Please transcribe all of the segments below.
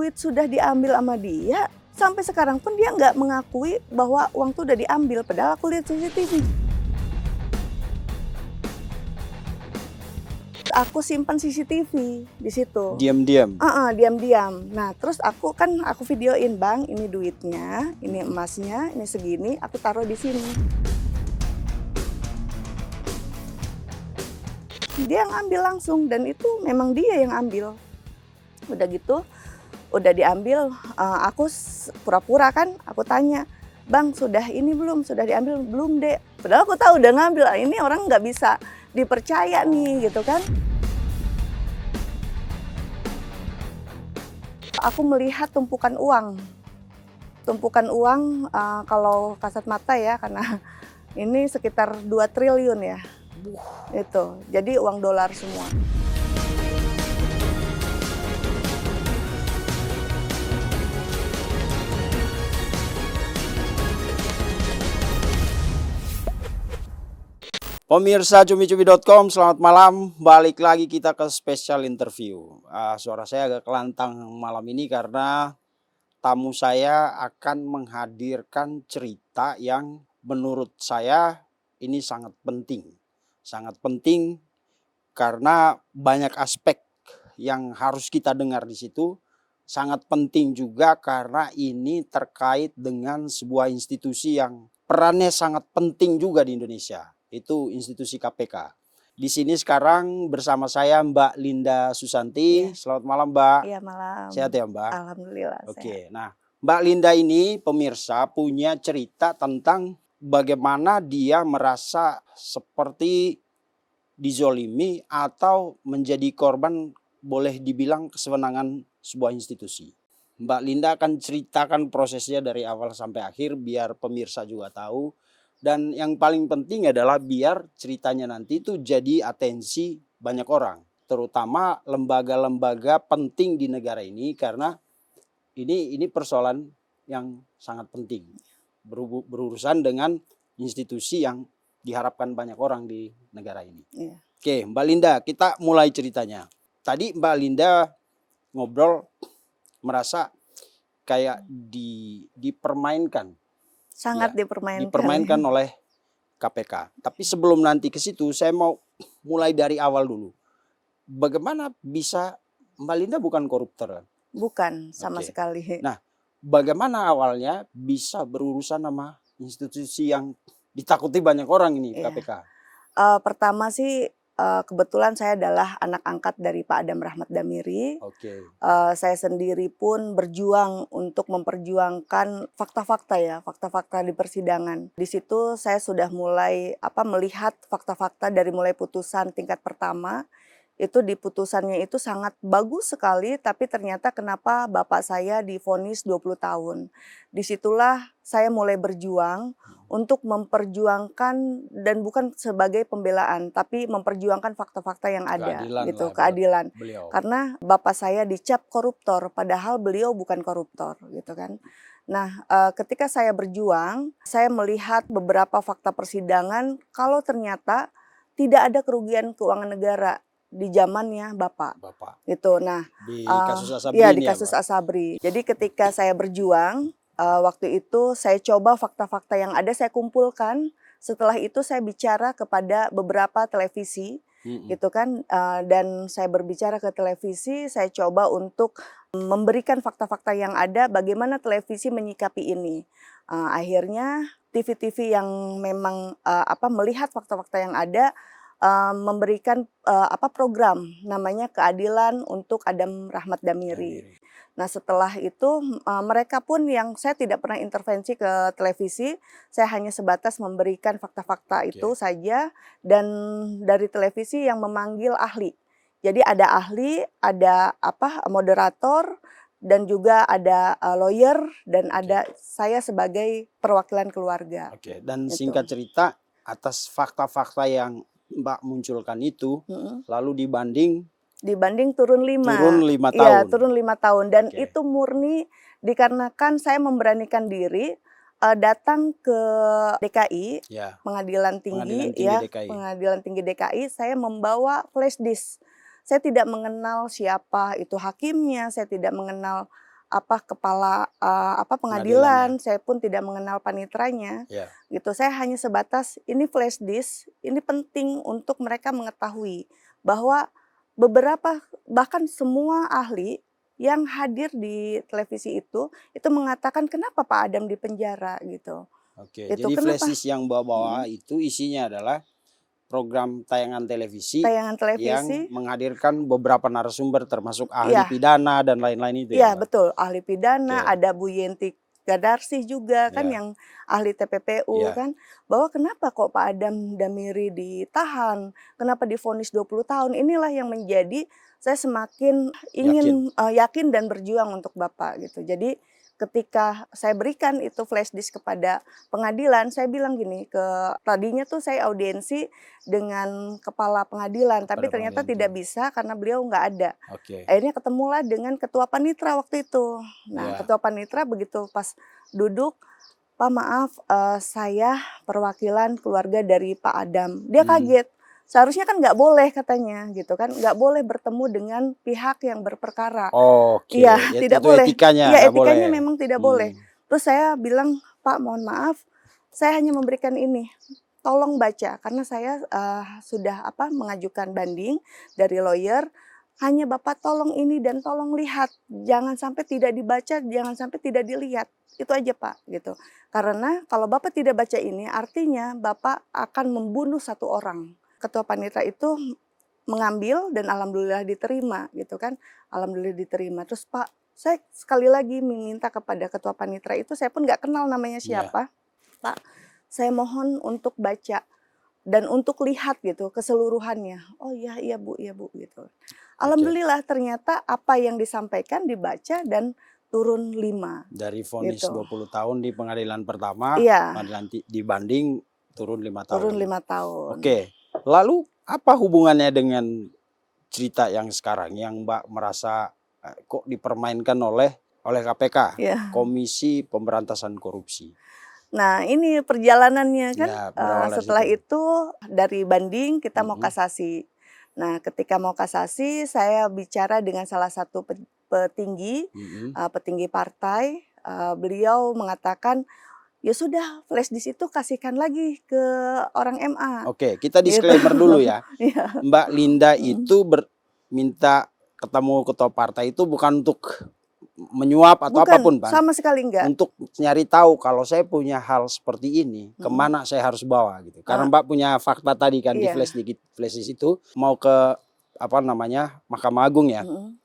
duit sudah diambil sama dia, sampai sekarang pun dia nggak mengakui bahwa uang itu udah diambil, padahal aku lihat CCTV. Aku simpan CCTV di situ. Diam-diam. Diam-diam. Nah, terus aku videoin, Bang, ini duitnya, ini emasnya, ini segini, aku taruh di sini. Dia ngambil langsung dan itu memang dia yang ambil. Udah gitu, udah diambil, aku pura-pura kan, aku tanya, Bang, sudah ini belum? Sudah diambil belum, Dek? Padahal aku tahu udah ngambil, ini orang nggak bisa dipercaya nih, gitu kan. Aku melihat tumpukan uang. Tumpukan uang, kalau kasat mata ya, karena ini sekitar 2 triliun ya. Itu, jadi uang dolar semua. Pemirsa cumi-cumi.com, selamat malam. Balik lagi kita ke special interview. Suara saya agak kelantang malam ini karena tamu saya akan menghadirkan cerita yang menurut saya ini sangat penting. Sangat penting karena banyak aspek yang harus kita dengar di situ. Sangat penting juga karena ini terkait dengan sebuah institusi yang perannya sangat penting juga di Indonesia. Itu institusi KPK. Di sini sekarang bersama saya Mbak Linda Susanti. Ya. Selamat malam, Mbak. Iya, malam. Sehat ya, Mbak? Alhamdulillah. Oke, nah Mbak Linda ini pemirsa punya cerita tentang bagaimana dia merasa seperti dizolimi atau menjadi korban, boleh dibilang kesewenangan sebuah institusi. Mbak Linda akan ceritakan prosesnya dari awal sampai akhir biar pemirsa juga tahu. Dan yang paling penting adalah biar ceritanya nanti itu jadi atensi banyak orang. Terutama lembaga-lembaga penting di negara ini karena ini persoalan yang sangat penting. Berurusan dengan institusi yang diharapkan banyak orang di negara ini. Iya. Oke, Mbak Linda, kita mulai ceritanya. Tadi Mbak Linda ngobrol merasa kayak dipermainkan. Sangat ya, dipermainkan. Dipermainkan oleh KPK. Tapi sebelum nanti ke situ, saya mau mulai dari awal dulu. Bagaimana bisa Mbak Linda bukan koruptor? Bukan, sama sekali. Nah, bagaimana awalnya bisa berurusan sama institusi yang ditakuti banyak orang ini, KPK? Pertama sih kebetulan saya adalah anak angkat dari Pak Adam Rahmat Damiri. Saya sendiri pun berjuang untuk memperjuangkan fakta-fakta di persidangan. Di situ saya sudah mulai melihat fakta-fakta dari mulai putusan tingkat pertama. Itu di putusannya itu sangat bagus sekali, tapi ternyata kenapa bapak saya divonis 20 tahun. Disitulah saya mulai berjuang untuk memperjuangkan dan bukan sebagai pembelaan, tapi memperjuangkan fakta-fakta yang ada, keadilan. Karena bapak saya dicap koruptor, padahal beliau bukan koruptor, gitu kan. Nah, ketika saya berjuang, saya melihat beberapa fakta persidangan kalau ternyata tidak ada kerugian keuangan negara di zamannya Bapak. Gitu. Nah, di kasus Asabri di kasus Asabri. Jadi ketika saya berjuang, waktu itu saya coba fakta-fakta yang ada saya kumpulkan. Setelah itu saya bicara kepada beberapa televisi, gitu kan. Dan saya berbicara ke televisi, saya coba untuk memberikan fakta-fakta yang ada, bagaimana televisi menyikapi ini. Akhirnya TV-TV yang memang melihat fakta-fakta yang ada, memberikan program namanya Keadilan untuk Adam Rahmat Damiri. Nah, setelah itu mereka pun yang saya tidak pernah intervensi ke televisi, saya hanya sebatas memberikan fakta-fakta itu saja, dan dari televisi yang memanggil ahli. Jadi ada ahli, ada moderator, dan juga ada lawyer, dan ada saya sebagai perwakilan keluarga. Dan singkat cerita, atas fakta-fakta yang Mbak munculkan itu, lalu dibanding turun 5 tahun. Iya, turun 5 tahun. Dan itu murni dikarenakan saya memberanikan diri datang ke DKI, Pengadilan Tinggi DKI. Pengadilan Tinggi DKI, saya membawa flash disk. Saya tidak mengenal siapa itu hakimnya, saya tidak mengenal kepala pengadilan, saya pun tidak mengenal panitranya. Ya. Gitu. Saya hanya sebatas ini flash disk, ini penting untuk mereka mengetahui bahwa beberapa bahkan semua ahli yang hadir di televisi itu mengatakan kenapa Pak Adam dipenjara gitu. Oke, Itu jadi flash kenapa? disk yang bawa itu isinya adalah program tayangan televisi Tayangan yang televisi. menghadirkan beberapa narasumber termasuk ahli Iya, pidana dan lain-lain itu ya, iya Mbak? betul, ahli pidana, Oke, ada Bu Yenti Gadarsih juga kan ya, yang ahli TPPU ya, kan, bahwa kenapa kok Pak Adam Damiri ditahan, kenapa divonis 20 tahun. Inilah yang menjadi saya semakin yakin. ingin yakin dan berjuang untuk Bapak gitu. Jadi ketika saya berikan itu flash disk kepada pengadilan, saya bilang gini tadinya tuh saya audiensi dengan kepala pengadilan, tapi Pada ternyata pengadilan itu. tidak bisa karena beliau nggak ada. Oke, Akhirnya ketemulah dengan ketua panitra waktu itu. Nah, ya. ketua panitra begitu pas duduk, "Pak maaf, saya perwakilan keluarga dari Pak Adam." Dia Hmm. kaget. Seharusnya kan nggak boleh katanya gitu kan, nggak boleh bertemu dengan pihak yang berperkara. Oke, Iya, ya, tidak itu boleh. etikanya Iya, nggak boleh. etikanya memang tidak boleh. Hmm. Terus saya bilang, "Pak, mohon maaf, saya hanya memberikan ini, tolong baca." Karena saya sudah mengajukan banding dari lawyer, hanya Bapak tolong ini dan tolong lihat, jangan sampai tidak dibaca, jangan sampai tidak dilihat. Itu aja Pak, gitu. Karena kalau Bapak tidak baca ini, artinya Bapak akan membunuh satu orang. Ketua panitra itu mengambil dan alhamdulillah diterima gitu kan. Alhamdulillah diterima. Terus Pak, saya sekali lagi meminta kepada ketua panitra itu, saya pun nggak kenal namanya Ya, siapa. Pak, saya mohon untuk baca dan untuk lihat gitu keseluruhannya. Oh iya, iya Bu gitu. oke. Alhamdulillah ternyata apa yang disampaikan dibaca dan turun 5 Dari vonis gitu. 20 tahun di pengadilan pertama, Iya, pengadilan dibanding turun 5 turun tahun. 5 tahun. Oke, lalu apa hubungannya dengan cerita yang sekarang yang Mbak merasa kok dipermainkan oleh KPK, Iya. Komisi Pemberantasan Korupsi? Nah ini perjalanannya kan, Ya, berawal dari setelah situ. itu dari banding kita mau Mhm, kasasi. Nah ketika mau kasasi saya bicara dengan salah satu petinggi, mhm. petinggi partai, beliau mengatakan, "Ya sudah flash disk itu kasihkan lagi ke orang MA," Oke, kita gitu. disclaimer dulu ya. Iya, Mbak Linda mhm. itu minta ketemu ketua partai itu bukan untuk menyuap atau Bukan, apapun, Pak. sama sekali enggak. Untuk nyari tahu kalau saya punya hal seperti ini, Mhm, kemana saya harus bawa gitu. Karena eee, Mbak punya fakta tadi kan di iya, flash disk itu mau ke Mahkamah Agung ya. mhm,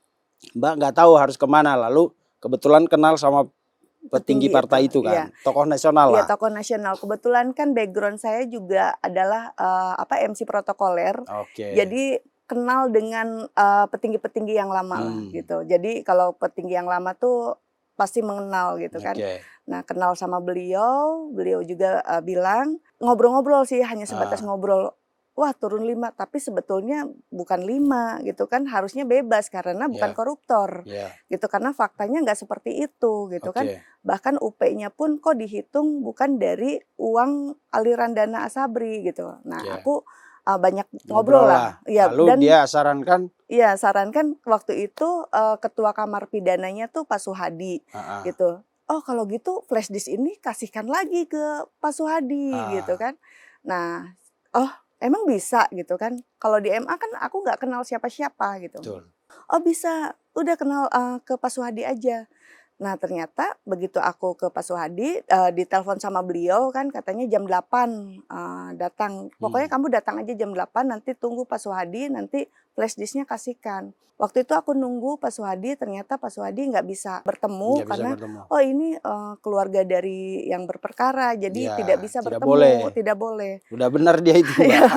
Mbak nggak tahu harus kemana. Lalu kebetulan kenal sama petinggi petinggi itu, partai itu iya. kan, tokoh nasional Iya, lah. tokoh nasional. Kebetulan kan background saya juga adalah, MC protokoler. Oke. Jadi kenal dengan, petinggi-petinggi yang lama lah Hmm, gitu. Jadi kalau petinggi yang lama tuh pasti mengenal gitu kan. oke. Nah kenal sama beliau, beliau juga, bilang ngobrol-ngobrol sih hanya sebatas Ah, ngobrol, "Wah turun 5 tapi sebetulnya bukan 5 gitu kan, harusnya bebas karena bukan ya, koruptor." ya, Gitu, karena faktanya nggak seperti itu gitu kan. oke, Bahkan UP-nya pun kok dihitung bukan dari uang aliran dana Asabri gitu. Nah oke. aku, banyak ngobrol Ngobrol lah. lah, ya Lalu dan dia sarankan, iya, sarankan waktu itu, ketua kamar pidananya tuh Pak Suhadi, ah, gitu. "Oh kalau gitu flash disk ini kasihkan lagi ke Pak Suhadi," gitu ah, kan. Nah, "Oh emang bisa?" Gitu kan. Kalau di MA kan aku nggak kenal siapa-siapa gitu. betul. "Oh bisa, udah kenal, ke Pak Suhadi aja." Nah ternyata begitu aku ke Pak Suhadi, ditelepon sama beliau kan katanya jam 8 datang. "Pokoknya Hmm, kamu datang aja jam 8 nanti tunggu Pak Suhadi, nanti flash disk-nya kasihkan." Waktu itu aku nunggu Pak Suhadi, ternyata Pak Suhadi nggak bisa bertemu nggak bisa karena, bertemu. oh ini, keluarga dari yang berperkara, jadi Ya, tidak bisa tidak bertemu, boleh. tidak boleh. Udah benar dia itu, Mbak. Ya,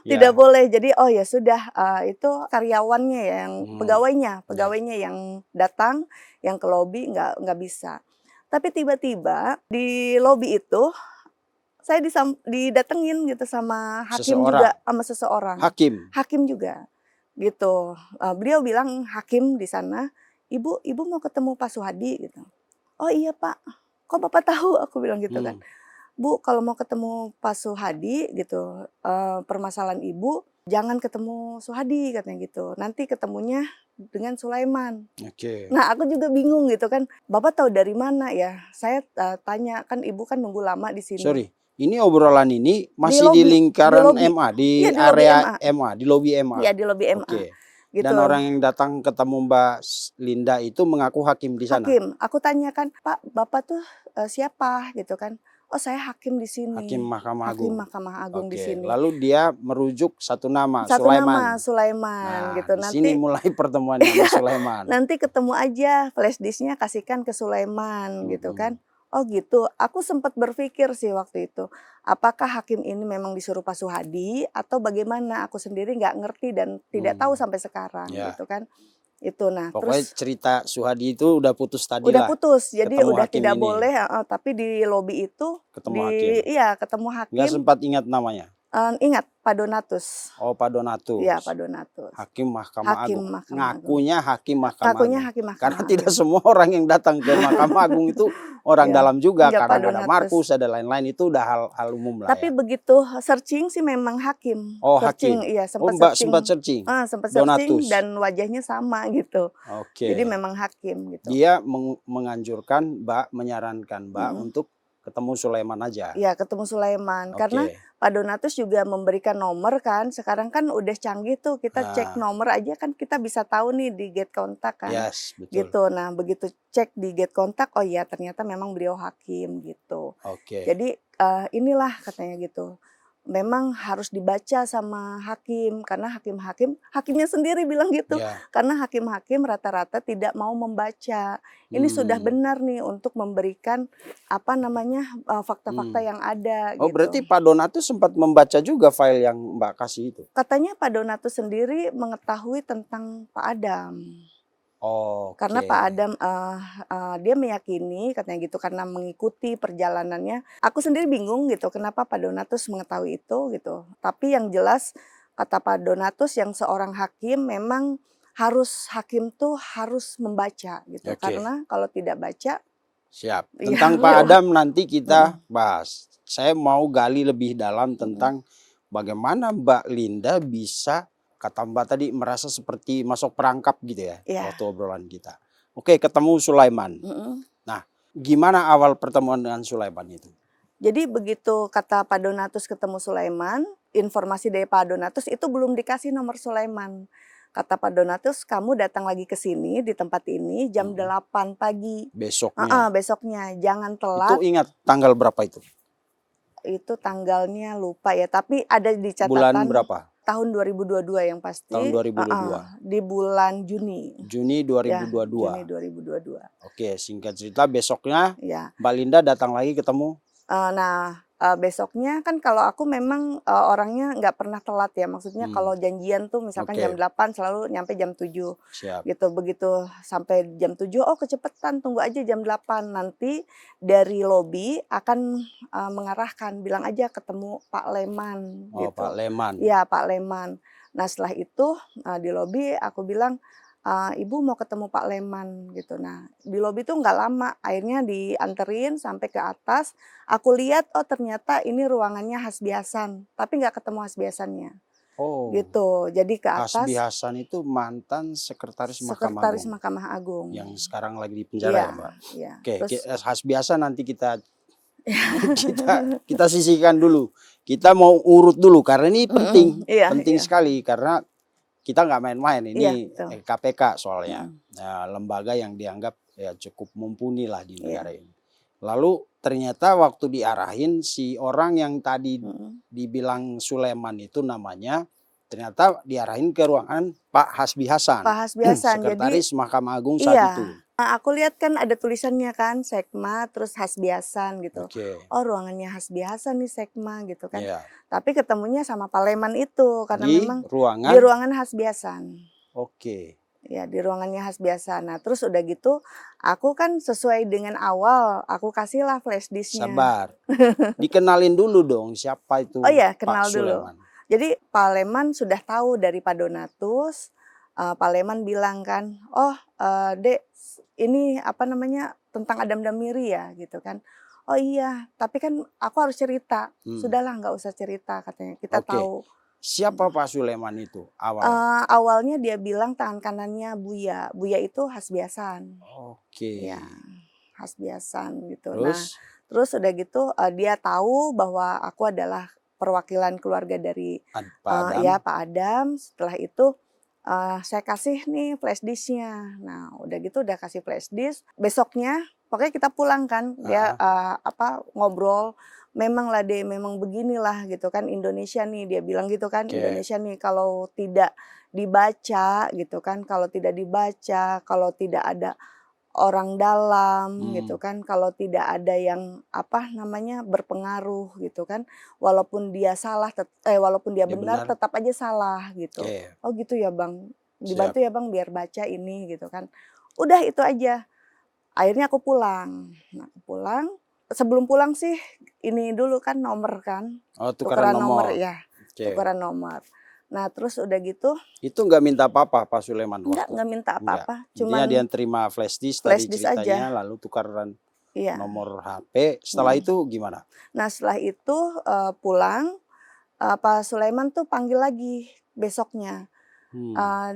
tidak Ya, boleh. Jadi, oh ya sudah, itu karyawannya ya yang hmm, pegawainya ya, pegawainya yang datang, yang ke lobi nggak bisa. Tapi tiba-tiba di lobi itu, saya didatengin gitu sama hakim seseorang, juga, sama seseorang, hakim. hakim juga, gitu. Beliau bilang hakim di sana, "Ibu mau ketemu Pak Suhadi," gitu. "Oh iya Pak, kok Bapak tahu?" Aku bilang gitu kan. Hmm, "Bu, kalau mau ketemu Pak Suhadi gitu, permasalahan Ibu jangan ketemu Suhadi," katanya gitu, "nanti ketemunya dengan Sulaiman. Oke. Nah, aku juga bingung gitu kan, "Bapak tahu dari mana ya?" Saya, tanya, "Kan Ibu kan nunggu lama di sini." Sorry, ini obrolan ini Di masih di lobi di lingkaran lobi. MA, Iya, di di lobi area MA. MA, di lobi MA. Iya, di lobi MA, Oke. gitu. Dan orang yang datang ketemu Mbak Linda itu mengaku hakim di sana. Hakim, aku tanyakan, "Pak, Bapak tuh, siapa?" Gitu kan. "Oh, saya hakim di Hakim sini, Mahkamah hakim Agung. Mahkamah Agung di Oke. sini." Lalu dia merujuk satu nama, Satu nama, Sulaiman. Sulaiman, Nah, gitu. di sini Nanti mulai pertemuannya sama Sulaiman. nanti ketemu aja, flash disk-nya kasihkan ke Sulaiman, gitu Mm-mm. kan. Oh gitu, aku sempat berpikir sih waktu itu, apakah hakim ini memang disuruh Pak Suhadi atau bagaimana? Aku sendiri nggak ngerti dan tidak tahu sampai sekarang, Ya. gitu kan. Itu, nah Pokoknya terus cerita Suhadi itu udah putus tadi udah lah. putus, jadi Ketemu udah hakim tidak ini. boleh, heeh, tapi di lobi itu, Ketemu hakim. iya ketemu Nggak hakim, sempat ingat namanya. ingat Pak Donatus. Oh, Pak Iya, Donatus. Pak Donatus. Hakim Mahkamah Hakim Agung. Mahkamah Agung. Ngakunya Hakim Mahkamah Ngakunya Agung. hakim Karena Mahkamah tidak Agung. semua orang yang datang ke Mahkamah Agung itu orang Iya, dalam juga. enggak Pak Kadang ada Donatus. Markus, ada lain-lain. Itu udah hal umum lah Tapi ya. begitu searching sih memang hakim. Oh, Searching, hakim. iya Oh, sempat Mbak searching. sempat searching. Sempat searching Donatus. dan wajahnya sama gitu. Jadi Oke. memang hakim gitu. Dia menganjurkan Mbak, menyarankan Mbak Mm-mm. untuk ketemu Sulaiman aja. Iya, ketemu Sulaiman. Karena Oke. Pak Donatus juga memberikan nomor kan. Sekarang kan udah canggih tuh, kita cek Nah, nomor aja kan kita bisa tahu nih di gate kontak kan. yes, betul. Gitu. Nah, begitu cek di gate kontak, oh iya ternyata memang beliau hakim gitu. Oke. Jadi inilah katanya gitu. Memang harus dibaca sama hakim karena hakimnya sendiri bilang gitu. Ya. Karena hakim-hakim rata-rata tidak mau membaca. Ini sudah benar nih untuk memberikan apa namanya fakta-fakta yang ada Oh, gitu. berarti Pak Donatus sempat membaca juga file yang Mbak kasih itu? Katanya Pak Donatus sendiri mengetahui tentang Pak Adam. Oke. Karena Pak Adam dia meyakini katanya gitu karena mengikuti perjalanannya. Aku sendiri bingung gitu kenapa Pak Donatus mengetahui itu gitu. Tapi yang jelas kata Pak Donatus yang seorang hakim memang hakim tuh harus membaca gitu. Oke. Karena kalau tidak baca Siap. ya Tentang Pak lewat. Adam nanti kita bahas. Saya mau gali lebih dalam tentang bagaimana Mbak Linda bisa, kata Mbak tadi, merasa seperti masuk perangkap gitu ya, Iya. waktu obrolan kita. Oke, ketemu Sulaiman. Nah, gimana awal pertemuan dengan Sulaiman itu? Jadi begitu kata Pak Donatus ketemu Sulaiman, informasi dari Pak Donatus itu belum dikasih nomor Sulaiman. Kata Pak Donatus, kamu datang lagi ke sini di tempat ini jam 8 pagi. Besoknya. Besoknya, jangan Itu telat. ingat tanggal berapa itu? Itu tanggalnya lupa ya, tapi ada di catatan. Bulan berapa? Tahun 2022 yang pasti. Tahun 2022. Di bulan Juni. Juni 2022. Ya, Juni 2022. Oke, singkat cerita besoknya Ya. Mbak Linda datang lagi ketemu. Besoknya kan kalau aku memang orangnya nggak pernah telat ya. Maksudnya kalau janjian tuh misalkan jam 8 selalu nyampe jam 7. Siap. Gitu. Begitu sampai jam 7, oh kecepatan tunggu aja jam 8. Nanti dari lobi akan mengarahkan, bilang aja ketemu Pak Leman. Oh, gitu. Pak Leman. Iya, Pak Leman. Nah setelah itu di lobi aku bilang, Ibu mau ketemu Pak Leman gitu. Nah di lobi tuh nggak lama, akhirnya dianterin sampai ke atas. Aku lihat oh ternyata ini ruangannya Hasbi Hasan, tapi nggak ketemu Hasbi Hasannya. Oh. Gitu. Jadi ke atas. Hasbi Hasan itu mantan sekretaris Mahkamah Agung. Yang sekarang lagi di penjara ya, Mbak. Iya. Oke, Terus, Hasbi Hasan nanti kita sisihkan dulu. Kita mau urut dulu karena ini penting, penting sekali karena kita nggak main-main ini KPK soalnya. Nah, lembaga yang dianggap ya cukup mumpuni lah di negara ini. Lalu ternyata waktu diarahin si orang yang tadi dibilang Sulaiman itu namanya, ternyata diarahin ke ruangan Pak Hasbi Hasan. Pak Hasbi Hasan. Sekretaris Mahkamah Agung saat itu. Aku lihat kan ada tulisannya kan Sekma terus Hasbi Hasan gitu. Oh ruangannya Hasbi Hasan nih Sekma gitu kan. Tapi ketemunya sama Pak Leman itu karena memang di ruangan Hasbi Hasan. Oke. Ya di ruangannya Hasbi Hasan. Nah terus udah gitu aku kan sesuai dengan awal aku kasihlah flash disknya. Sabar. Dikenalin dulu dong siapa itu. Oh iya kenal Pak dulu. Sulaiman. Jadi Pak Leman sudah tahu dari Pak Donatus. Pak Leman bilang kan, oh Dek ini apa namanya tentang Adam Damiri ya gitu kan. Oh iya, tapi kan aku harus cerita. Sudahlah nggak usah cerita katanya. Kita tahu. Siapa Pak Sulaiman itu awalnya? Awalnya dia bilang tangan kanannya Buya. Buya itu Hasbiasan. Oke. Ya, Hasbiasan gitu. Nah, Terus? terus udah gitu dia tahu bahwa aku adalah perwakilan keluarga dari Pak Adam? ya Pak Adam. Setelah itu saya kasih nih flash disknya. Nah, udah gitu udah kasih flash disk. Besoknya pokoknya kita pulang kan. Dia ngobrol. Memang lah deh, memang beginilah gitu kan Indonesia nih, dia bilang gitu kan, Oke. Indonesia nih kalau tidak dibaca gitu kan, kalau tidak dibaca, kalau tidak ada orang dalam gitu kan, kalau tidak ada yang berpengaruh gitu kan, walaupun dia salah, walaupun dia Ya benar benar. tetap aja salah gitu. Oke. Oh gitu ya Bang, Siap. dibantu ya Bang biar baca ini gitu kan. Udah itu aja. Akhirnya aku pulang. Nah, aku pulang. Sebelum pulang sih ini dulu kan nomor kan, Oh, tukaran tukeran nomor nomor. ya, Oke. tukeran nomor. Nah terus udah gitu Itu nggak minta apa-apa Pak Sulaiman waktu? nggak minta Enggak. apa-apa, Intinya dia cuman terima flash disk tadi flash disk ceritanya, aja. lalu tukaran Iya. nomor HP. Setelah itu gimana? Nah setelah itu pulang, Pak Sulaiman tuh panggil lagi besoknya,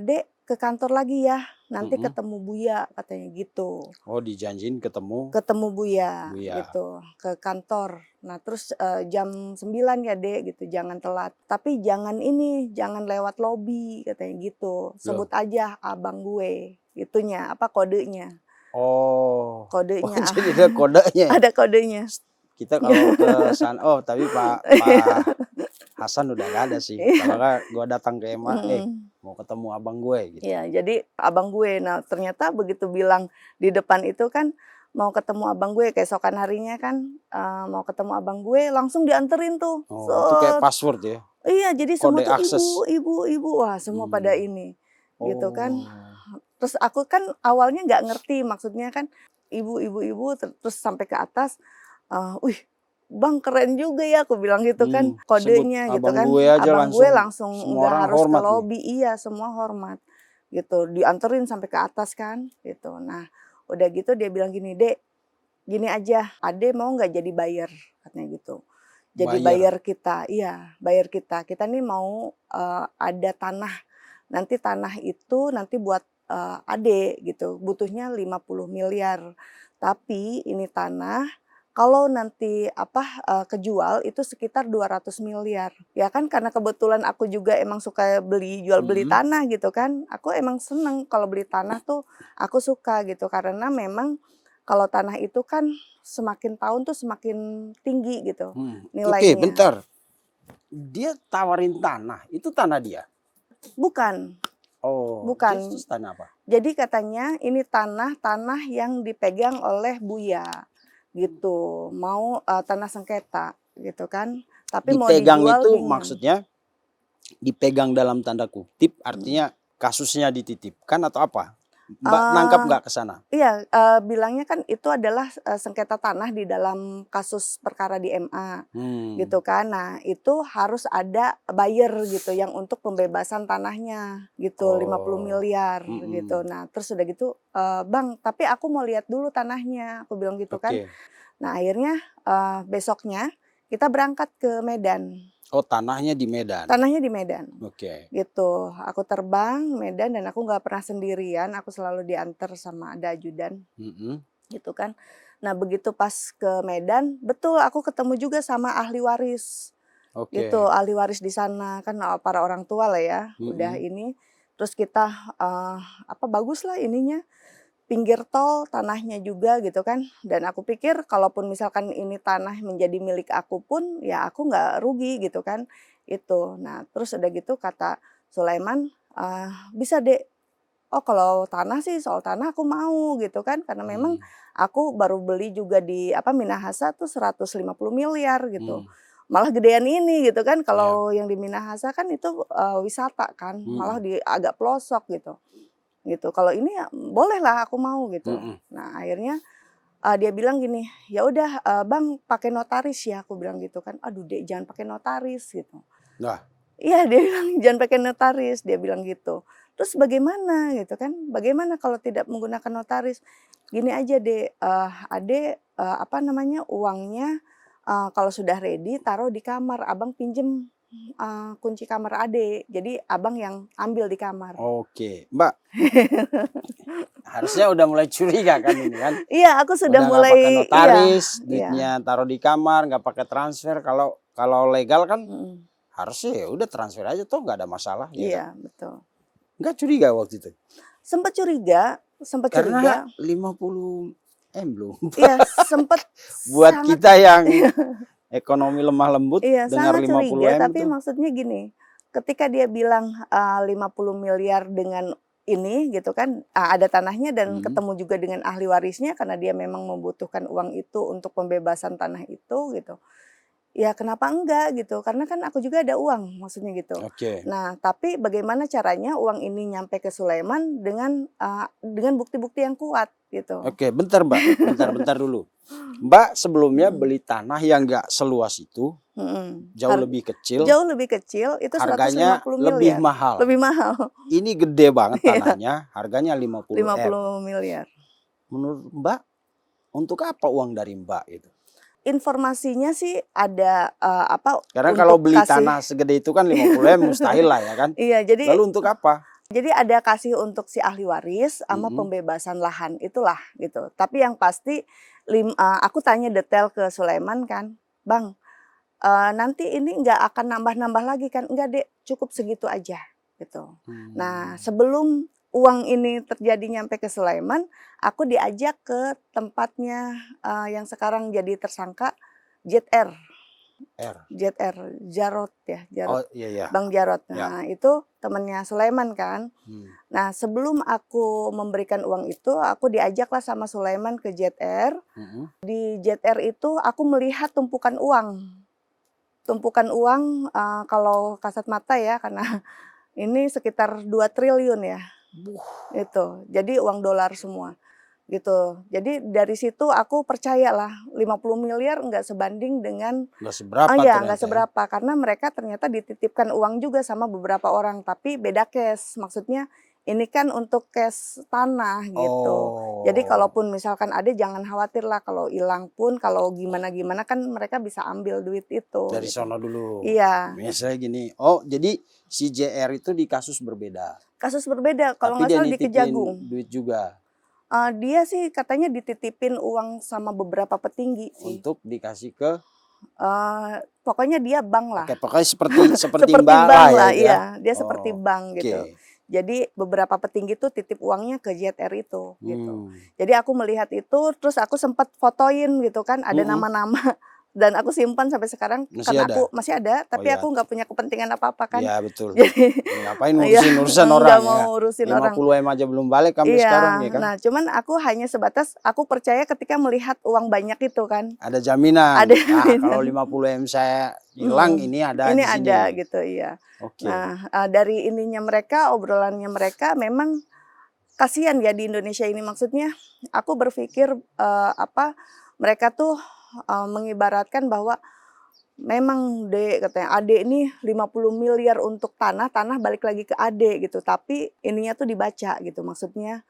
"Dek ke kantor lagi ya, nanti ketemu Buya," katanya gitu. Oh, dijanjiin ketemu Ketemu Buya Buya. gitu, ke kantor. Nah terus jam 9 ya Dek gitu, jangan telat. Tapi jangan jangan lewat lobi katanya gitu. Sebut Loh. aja abang gue, itunya, kodenya. Oh. Oh, Kodenya, jadi ada kodenya ya? ada kodenya. Kita kalau ke sana, oh tapi Pak Hasan udah gak ada sih. Kalau Iya, nggak gue datang ke Emma, mhm. mau ketemu abang gue gitu. Iya, jadi abang gue. Nah, ternyata begitu bilang di depan itu kan mau ketemu abang gue, keesokan harinya kan mau ketemu abang gue, langsung dianterin tuh. Oh, itu kayak Set. password ya? Iya, jadi semua Kode tuh akses. ibu, ibu, ibu, wah semua pada ini, gitu kan. Oh. Terus aku kan awalnya nggak ngerti, maksudnya kan ibu, ibu, ibu, terus sampai ke atas, wih, Bang keren juga ya, aku bilang gitu kan, Sebut kodenya gitu abang kan. gue aja Abang gue langsung langsung semua nggak orang harus ke hormat nih. lobi, iya semua hormat, gitu. Dianterin sampai ke atas kan, gitu. Nah, udah gitu dia bilang gini, "Dek, gini aja, Ade mau nggak jadi buyer?" Katanya gitu. Jadi Buyer. buyer kita, iya buyer kita. Kita nih mau ada tanah. Nanti tanah itu nanti buat Ade gitu. Butuhnya 50 miliar. Tapi ini tanah kalau nanti kejual itu sekitar 200 miliar. Ya kan karena kebetulan aku juga emang suka jual beli tanah gitu kan. Aku emang seneng kalau beli tanah tuh aku suka gitu karena memang kalau tanah itu kan semakin tahun tuh semakin tinggi gitu Oke, nilainya. bentar. Dia tawarin tanah, itu tanah dia? Bukan, Oh, bukan. terus tanah apa? Jadi katanya ini tanah yang dipegang oleh Buya gitu. Mau tanah sengketa gitu kan. Tapi mau Dipegang dijual itu bingung. maksudnya dipegang dalam tanda kutip, artinya kasusnya dititipkan atau apa? Mbak nangkap nggak ke sana? Iya, bilangnya kan itu adalah sengketa tanah di dalam kasus perkara di MA gitu kan. Nah, itu harus ada buyer gitu yang untuk pembebasan tanahnya gitu, 50 Oh. miliar gitu. Nah, terus udah gitu, "Bang, tapi aku mau lihat dulu tanahnya," aku bilang gitu kan. Oke. Nah, akhirnya besoknya kita berangkat ke Medan. Oh, tanahnya di Medan. Tanahnya di Medan. Oke. Gitu, aku terbang Medan dan aku nggak pernah sendirian, aku selalu diantar sama ada ajudan, gitu kan. Nah begitu pas ke Medan, betul aku ketemu juga sama ahli waris, gitu, Oke. ahli waris di sana kan para orang tua lah ya, udah ini, terus kita bagus lah ininya, pinggir tol tanahnya juga gitu kan, dan aku pikir kalaupun misalkan ini tanah menjadi milik aku pun ya aku nggak rugi gitu kan, itu. Nah terus udah gitu kata Sulaiman, "Bisa Dek, oh kalau tanah sih soal tanah aku mau," gitu kan, karena memang aku baru beli juga di Minahasa tuh 150 miliar gitu. Malah gedean ini gitu kan, Iya. kalau yang di Minahasa kan itu wisata kan, malah di agak pelosok gitu. Gitu, kalau ini ya bolehlah aku mau gitu. Nah akhirnya dia bilang gini, "Ya udah Bang pakai notaris ya," aku bilang gitu kan. "Aduh Dek jangan pakai notaris," gitu. Nah. Iya dia bilang, "Jangan pakai notaris," dia bilang gitu. Terus bagaimana gitu kan, "Bagaimana kalau tidak menggunakan notaris?" "Gini aja Dek, Ade uangnya kalau sudah ready taruh di kamar, Abang pinjem kunci kamar adik. Jadi abang yang ambil di kamar. Oke, Mbak. Harusnya udah mulai curiga kan ini kan? Iya, aku sudah Udah nggak mulai pakai notaris, iya. duitnya taruh di kamar, nggak pakai transfer. Kalau legal kan harusnya ya udah transfer aja toh nggak ada masalah. Ya Iya, kan? betul. Nggak curiga waktu itu? Sempat curiga. Karena 50 M belum. Iya, sempat. Buat sangat, kita yang ekonomi lemah lembut, iya, dengar sangat 50 curiga. M Tapi tuh. maksudnya gini, ketika dia bilang 50 miliar dengan ini gitu kan, ada tanahnya dan ketemu juga dengan ahli warisnya karena dia memang membutuhkan uang itu untuk pembebasan tanah itu gitu. Ya kenapa enggak gitu, karena kan aku juga ada uang maksudnya gitu. Oke. Nah tapi bagaimana caranya uang ini nyampe ke Sulaiman dengan bukti-bukti yang kuat gitu. Oke, bentar Mbak, bentar dulu. Mbak sebelumnya beli tanah yang nggak seluas itu, jauh lebih kecil. Jauh lebih kecil, itu harganya 150 lebih miliar. mahal. Lebih mahal. Ini gede banget tanahnya, harganya 50 M. 50 miliar. Menurut Mbak, untuk apa uang dari Mbak itu? Informasinya sih ada Karena untuk kalau beli kasih, tanah segede itu kan 50 M mustahil lah ya kan? iya, jadi Lalu untuk apa? Jadi ada kasih untuk si ahli waris sama pembebasan lahan itulah gitu. Tapi yang pasti aku tanya detail ke Sulaiman kan, Bang, nanti ini nggak akan nambah-nambah lagi kan? Enggak dek, cukup segitu aja gitu. Nah sebelum uang ini terjadi nyampe ke Sulaiman, aku diajak ke tempatnya yang sekarang jadi tersangka ZR. Jarot ya, Jarot. Oh iya. Bang Jarot. Ya. Nah, itu temannya Sulaiman kan. Nah, sebelum aku memberikan uang itu, aku diajaklah sama Sulaiman ke ZR. Di ZR itu aku melihat tumpukan uang. Tumpukan uang kalau kasat mata ya, karena ini sekitar 2 triliun ya. Itu. Jadi uang dolar semua. Gitu. Jadi dari situ aku percayalah 50 miliar enggak sebanding dengan Nggak seberapa enggak ternyata ya. seberapa karena mereka ternyata dititipkan uang juga sama beberapa orang tapi beda cash. Maksudnya ini kan untuk cash tanah gitu. Jadi kalaupun misalkan ada jangan khawatir lah kalau hilang pun kalau gimana-gimana kan mereka bisa ambil duit itu. Dari gitu. sono dulu. Iya. Misalnya gini, oh jadi si JR itu di kasus berbeda. Kasus berbeda kalau Tapi nggak dia salah di nitipin Kejagung. duit juga. Dia sih katanya dititipin uang sama beberapa petinggi sih. Untuk dikasih ke Pokoknya dia bank lah. Oke, pokoknya seperti Seperti bank bank lah ya. iya. Dia seperti bank Oke. gitu. Jadi beberapa petinggi tuh titip uangnya ke ZR itu gitu. Jadi aku melihat itu terus aku sempat fotoin gitu kan ada nama-nama dan aku simpan sampai sekarang Masih karena ada? aku masih ada tapi iya. aku nggak punya kepentingan apa-apa kan. Iya betul. Jadi Ngapain iya, ngurusin urusan orang nggak ya. mau urusin orang. 50 M aja belum balik sampai Iya, sekarang ya kan. nah cuman aku hanya sebatas aku percaya ketika melihat uang banyak itu kan. Ada jaminan. Ada Nah, kalau 50 M saya hilang ini ada ini di sini. ada gitu iya. Oke. Nah dari ininya mereka obrolannya mereka memang kasihan ya di Indonesia ini maksudnya aku berpikir mereka tuh mengibaratkan bahwa memang Dek katanya Ade ini 50 miliar untuk tanah balik lagi ke Ade gitu tapi ininya tuh dibaca gitu maksudnya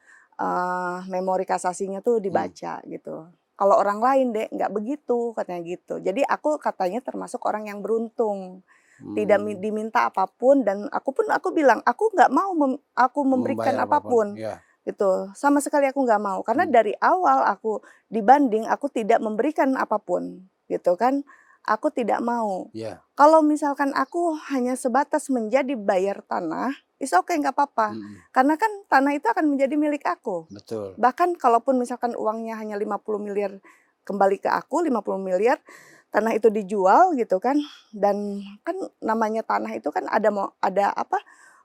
memori kasasinya tuh dibaca gitu. Kalau orang lain Dek nggak begitu katanya gitu. Jadi aku katanya termasuk orang yang beruntung. Tidak diminta apapun dan aku bilang aku nggak mau aku memberikan apapun. Ya. Gitu. Sama sekali aku nggak mau karena dari awal aku dibanding aku tidak memberikan apapun gitu kan. Aku tidak mau. Ya. Kalau misalkan aku hanya sebatas menjadi bayar tanah, oke nggak apa-apa. Karena kan tanah itu akan menjadi milik aku. Betul. Bahkan kalaupun misalkan uangnya hanya 50 miliar kembali ke aku, 50 miliar tanah itu dijual gitu kan. Dan kan namanya tanah itu kan ada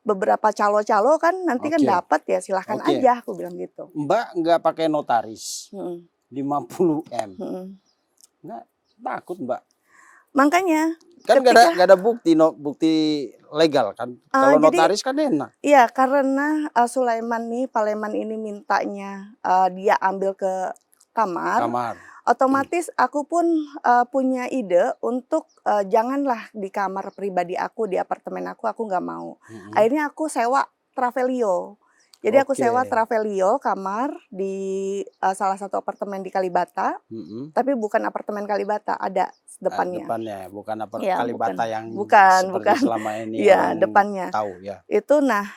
beberapa calo-calo kan nanti kan dapat ya silahkan aja aku bilang gitu. Mbak nggak pakai notaris 50 M. Nggak takut Mbak? Makanya kan nggak ada bukti legal kan. Kalau notaris kan enak. Iya karena Sulaiman nih Paleman ini mintanya dia ambil ke kamar. Otomatis aku pun punya ide untuk janganlah di kamar pribadi aku di apartemen aku nggak mau. Akhirnya aku sewa Travelio Jadi aku Oke. sewa Travelio kamar di salah satu apartemen di Kalibata, tapi bukan apartemen Kalibata, ada depannya. Depannya, bukan Iya, Kalibata yang bukan, seperti selama ini iya, orang depannya. tahu ya. Itu nah,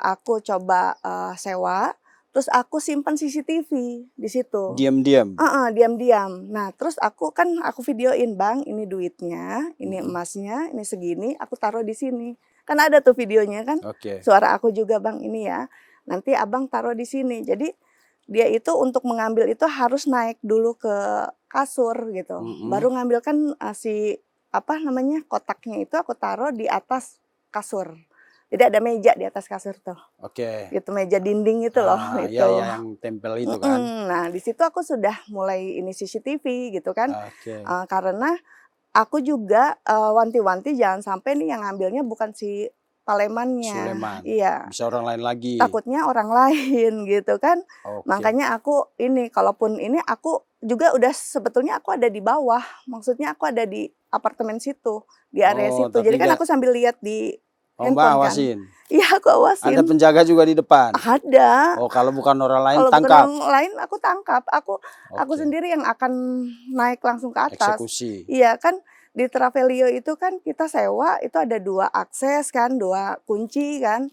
aku coba, sewa, terus aku simpan CCTV di situ. Diam-diam. Diam-diam. Nah, terus aku videoin, "Bang, ini duitnya, ini emasnya, ini segini, aku taruh di sini." Kan ada tuh videonya kan, Oke. suara aku juga, "Bang, ini ya, nanti Abang taruh di sini." Jadi dia itu untuk mengambil itu harus naik dulu ke kasur gitu, baru ngambil kan, apa namanya, kotaknya itu aku taruh di atas kasur. Jadi ada meja di atas kasur tuh. Oke. Gitu, meja dinding itu loh, Iya, itu. ya, yang tempel itu kan. Nah, di situ aku sudah mulai ini CCTV gitu kan, Oke. karena aku juga, wanti-wanti jangan sampai nih yang ngambilnya bukan si Palemannya. Suleman. Iya, Bisa orang lain lagi. takutnya orang lain gitu kan. Oke. Makanya aku ini, kalaupun ini aku juga udah sebetulnya aku ada di bawah, maksudnya aku ada di apartemen situ, di area Oh, situ. Jadi tapi kan aku sambil lihat di Mbak handphone kan. awasin. Iya, aku awasin. Ada penjaga juga di depan. Ada. Oh, kalau bukan orang lain Kalau bukan tangkap. orang lain aku tangkap, aku Oke. sendiri yang akan naik langsung ke atas. Eksekusi. Iya kan di Travelio itu kan kita sewa itu ada 2 akses kan, 2 kunci kan.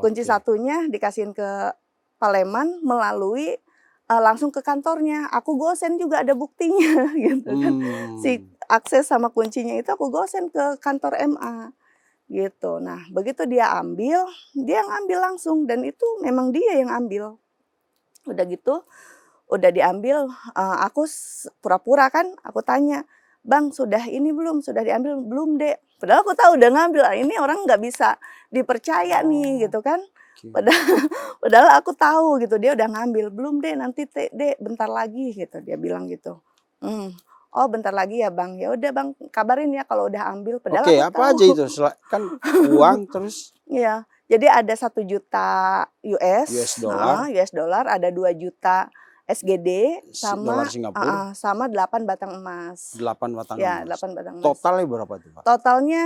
Kunci Oke. satunya dikasihin ke Paleman melalui langsung ke kantornya. Aku gosen juga ada buktinya gitu kan. Si akses sama kuncinya itu aku gosen ke kantor MA gitu. Nah, begitu dia ngambil langsung dan itu memang dia yang ambil. Udah gitu, udah diambil, aku pura-pura kan, aku tanya, "Bang, sudah ini belum? Sudah diambil?" "Belum, Dek." Padahal aku tahu udah ngambil, ini orang nggak bisa dipercaya nih gitu kan. Oke. Padahal aku tahu gitu, dia udah ngambil. "Belum, Dek, nanti Dek, bentar lagi," gitu, dia bilang gitu. "Oh, bentar lagi ya, Bang. Ya udah, Bang, kabarin ya kalau udah ambil." Padahal Oke, aku apa tahu. aja itu? Kan uang terus Iya, jadi ada 1 juta US dollar, US dollar, ada 2 juta SGD dolar sama Singapura, 8 batang emas. 8 batang Ya, emas. 8 batang emas. Totalnya berapa tuh, Pak? Totalnya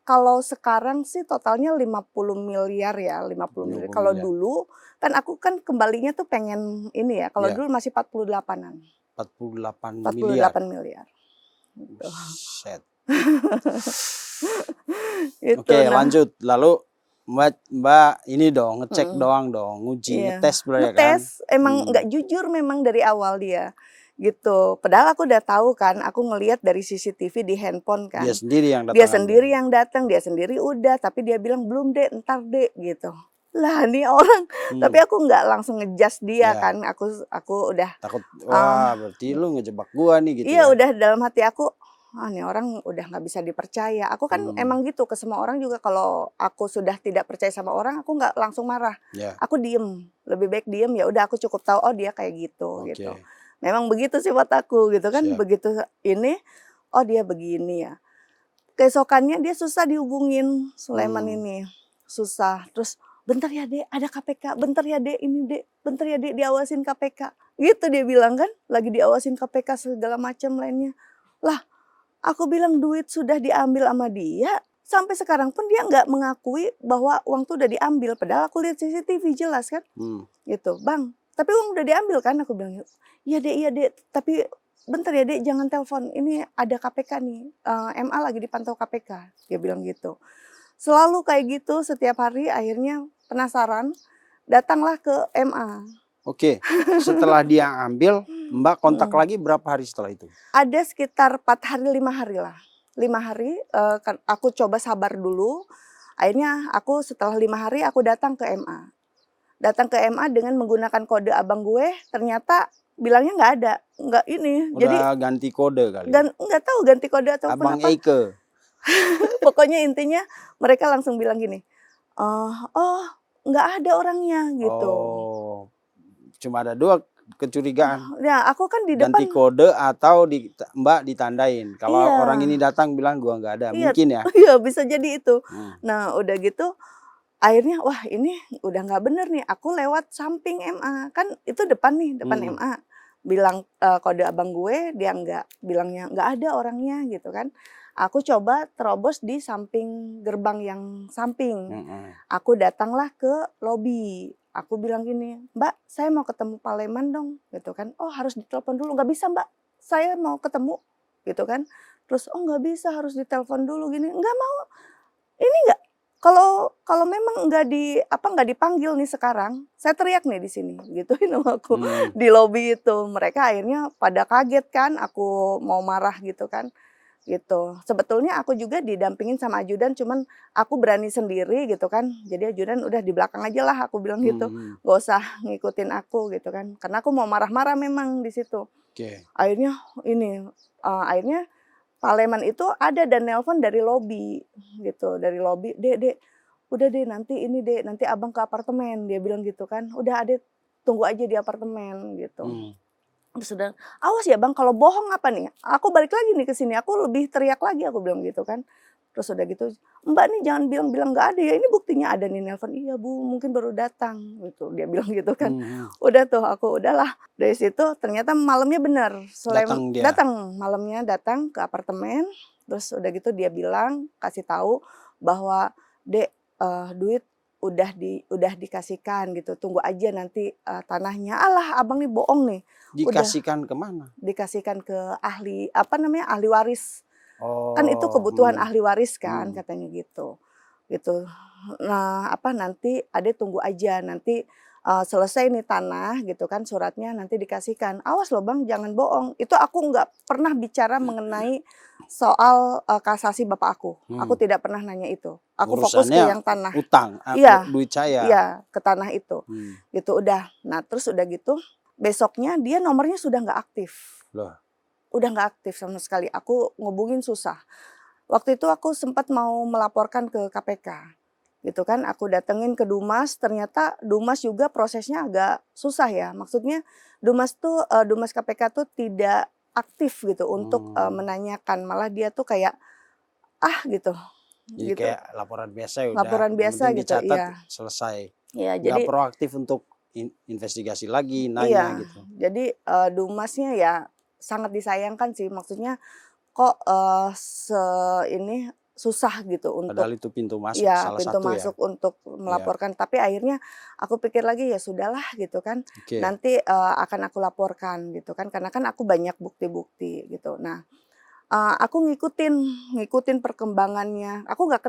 kalau sekarang sih totalnya 50 miliar ya, 50 miliar. 50 Kalau miliar. dulu kan aku kan kembalinya tuh pengen ini ya, kalau Iya. dulu masih 48-an. 48 miliar. 48 miliar. Gitu. Buset. Itu Oke, nah. lanjut. Lalu Mbak ini dong, ngecek doang dong, nguji, Iya, ngetes berarti kan? ngetes, emang nggak jujur memang dari awal dia, gitu. Padahal aku udah tahu kan, aku ngelihat dari CCTV di handphone kan. Dia sendiri yang Dia datang sendiri ambil. yang datang, dia sendiri udah, tapi dia bilang, "Belum Dek, entar Dek," gitu. Lah nih orang, tapi aku nggak langsung nge-judge dia Iya. kan, aku udah, Takut, wah berarti lu ngejebak gua nih gitu iya ya? udah dalam hati aku, nih orang udah nggak bisa dipercaya. Aku kan emang gitu ke semua orang juga kalau aku sudah tidak percaya sama orang, aku nggak langsung marah. Ya, Aku diem, lebih baik diem, ya udah aku cukup tahu, oh dia kayak gitu, gitu. oke, Memang begitu sifat aku gitu kan, siap. begitu ini, oh dia begini ya. Keesokannya dia susah dihubungin, Sulaiman ini, susah. Terus, "Bentar ya Dek, ada KPK, bentar ya Dek, ini Dek, bentar ya Dek, diawasin KPK." Gitu dia bilang kan, lagi diawasin KPK segala macam lainnya. Lah, aku bilang duit sudah diambil sama dia, sampai sekarang pun dia nggak mengakui bahwa uang tuh udah diambil. Padahal aku lihat CCTV jelas kan, gitu. "Bang, tapi uang udah diambil kan?" Aku bilang, iya Dek, tapi bentar ya Dek, jangan telepon, ini ada KPK nih, MA lagi dipantau KPK." Dia bilang gitu. Selalu kayak gitu setiap hari, akhirnya penasaran, datanglah ke MA. Oke, setelah dia ambil, Mbak kontak lagi berapa hari setelah itu? Ada sekitar 4 hari, 5 hari lah. 5 hari, aku coba sabar dulu, akhirnya aku setelah 5 hari aku datang ke MA. Datang ke MA dengan menggunakan kode abang gue, ternyata bilangnya nggak ada, nggak ini. Jadi Udah ganti kode kali? nggak tahu ganti kode ataupun Abang apa. Eike? Pokoknya intinya mereka langsung bilang gini, "Oh nggak ada orangnya," gitu. Oh, cuma ada 2 kecurigaan. Nah aku kan di Ganti depan, kode atau Mbak ditandain. Kalau iya. orang ini datang bilang gua nggak ada, Iya, mungkin ya? iya bisa jadi itu. Hmm. Nah udah gitu, akhirnya wah ini udah nggak bener nih, aku lewat samping MA, kan itu depan nih, depan MA. Bilang kode abang gue, dia bilangnya nggak ada orangnya gitu kan. Aku coba terobos di samping gerbang yang samping. Aku datanglah ke lobi. Aku bilang gini, Mbak saya mau ketemu Pak Leman dong gitu kan. Oh harus ditelepon dulu, nggak bisa Mbak saya mau ketemu gitu kan. Terus oh nggak bisa harus ditelepon dulu gini, nggak mau ini nggak, kalau kalau memang nggak dipanggil nih sekarang, saya teriak nih di sini, gituin sama aku Hmm. di lobi itu. Mereka akhirnya pada kaget kan, aku mau marah gitu kan, gitu. Sebetulnya aku juga didampingin sama ajudan, cuman aku berani sendiri gitu kan. Jadi ajudan udah di belakang aja lah, aku bilang gitu, Hmm. nggak usah ngikutin aku gitu kan. Karena aku mau marah-marah memang di situ. Oke. Akhirnya ini, akhirnya Pak Leman itu ada dan nelpon dari lobi gitu, dari lobi, "Dek, udah deh nanti ini Dek, nanti Abang ke apartemen," dia bilang gitu kan. "Udah Adek tunggu aja di apartemen," gitu. Hmm. Terus udah, "Awas ya Bang kalau bohong apa nih, aku balik lagi nih ke sini, aku lebih teriak lagi," aku bilang gitu kan. Terus udah gitu, "Mbak nih jangan bilang-bilang nggak ada ya, ini buktinya ada nih nelpon." "Iya Bu, mungkin baru datang," gitu, dia bilang gitu kan. Hmm. Udah tuh aku, udahlah dari situ ternyata malamnya bener, Datang dia. datang, malamnya datang ke apartemen, terus udah gitu dia bilang, kasih tahu bahwa, "Dek, duit udah dikasihkan gitu, tunggu aja nanti, tanahnya." "Alah Abang nih bohong nih." Udah Dikasihkan ke mana? dikasihkan ke ahli, apa namanya, ahli waris. Kan itu Oh. kebutuhan ahli waris kan, Hmm. katanya gitu. Gitu. Nah, apa, "Nanti Ade tunggu aja, nanti, selesai nih tanah," gitu kan, "suratnya nanti dikasihkan." "Awas loh Bang, jangan bohong." Itu aku nggak pernah bicara mengenai soal, kasasi bapak aku. Aku Hmm. tidak pernah nanya itu. Aku fokus ke Urusannya yang tanah. utang, Iya, duit saya. iya, ke tanah itu. Hmm. Gitu, udah. Nah, terus udah gitu, besoknya dia nomornya sudah nggak aktif. Loh. Udah nggak aktif sama sekali, aku ngubungin susah. Waktu itu aku sempat mau melaporkan ke KPK, gitu kan. Aku datengin ke Dumas, ternyata Dumas juga prosesnya agak susah ya. Maksudnya Dumas tuh, Dumas KPK tuh tidak aktif gitu untuk, menanyakan, malah dia tuh kayak, "Ah," gitu, Jadi gitu. kayak laporan biasa ya udah, Laporan yang biasa penting gitu, dicatat iya. selesai. Iya, Nggak jadi proaktif untuk investigasi lagi, nanya iya, gitu. jadi, Dumasnya ya sangat disayangkan sih, maksudnya kok, ini susah gitu untuk Padahal itu pintu masuk ya salah pintu satu ya. masuk untuk Ya. melaporkan. Tapi akhirnya aku pikir lagi, ya sudahlah gitu kan, Oke. nanti, akan aku laporkan gitu kan, karena kan aku banyak bukti-bukti gitu. Nah, aku ngikutin perkembangannya. Aku nggak